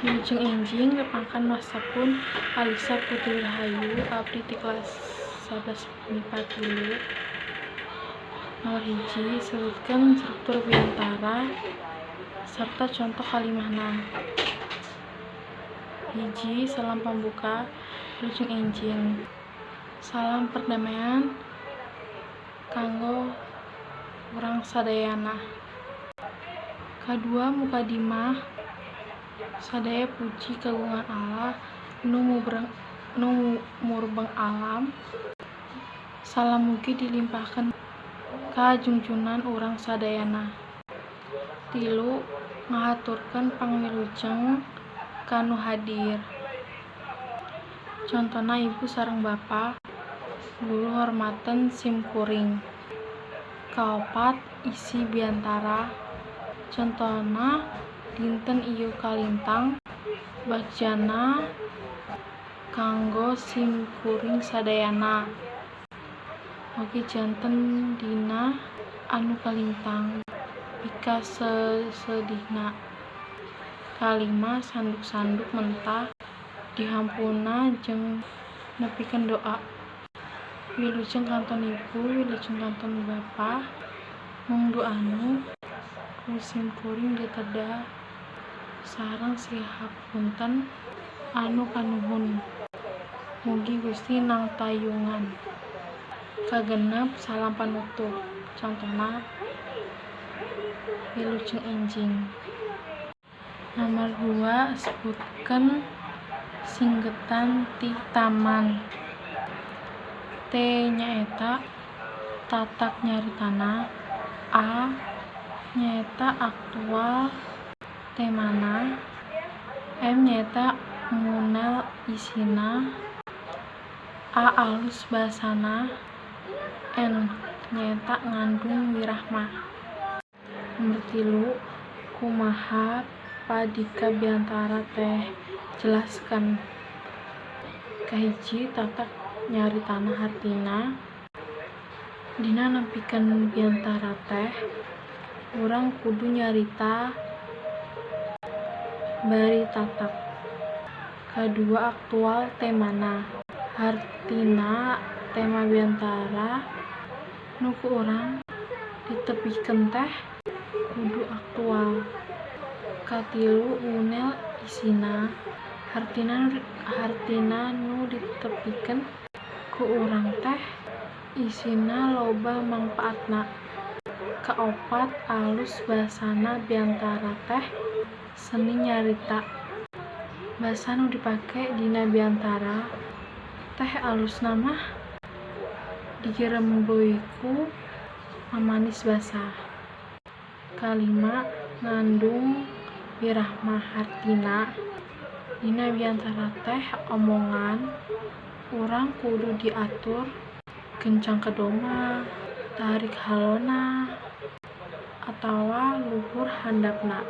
Wilujeng enjing nepangkan wasapun Alisa Putri Rahayu abdi ti kelas 11 MIPA 3. Nomor 1. Sebutkan struktur biantara serta contoh kalimahna. 1. Salam pambuka Wilujeng enjing. Salam perdamaian kanggo urang sadayana. 2. Mukadimah sadaya puji kagungan Allah nu murbeng alam. Salam mugi dilimpahkan ka junjunan urang sadayana. 3. Ngahaturkeun pangwilujeng kanu hadir. Contona ibu sareng bapa, guru hormaten simkuring. 4. Isi biantara. Contona dinten ieu kalintang bagjana kanggo simkuring sadayana. Oge janten dina anu kalintang pika sedihna. 5. Sanduk-sanduk mentah dihampuna jeung nepikeun doa. Wilujeng kanton ibu, wilujeng kanton bapa, mung duanu ku simkuring diteda sareng sihapunten anu kanuhun. Mugi Gusti nangtayungan. 6. Salam panutup. Contona wilujeng enjing. Nomor 2. Sebutkeun singgetan ti taman. T. Nyaeta tatak nyaritana. A. Nyaeta aktual temana. M. Nyaeta munel isina. A. Alus basana. N. Nyaeta ngandung wirahmah. Nomor 3. Kumaha padika biantara teh jelaskeun. 1. Tatak nyaritana hartina. Dina nempikeun biantara teh urang kudu nyarita bari tatak. 2. Aktual temana. Hartina tema biantara nu ku urang ditepikeun teh kudu aktual. 3. Munel isina. Hartina nu ditepikeun ku urang teh isina loba mangpaatna. 4. Alus basana biantara teh seni nyarita. Basa nu dipake dina biantara teh alusna mah dirembeuy ku mamanis basa. 5. Ngandung wirahmah. Hartina dina biantara teh omongan urang kudu diatur kencang kedoma, tarik halona, atawa luhur handapna.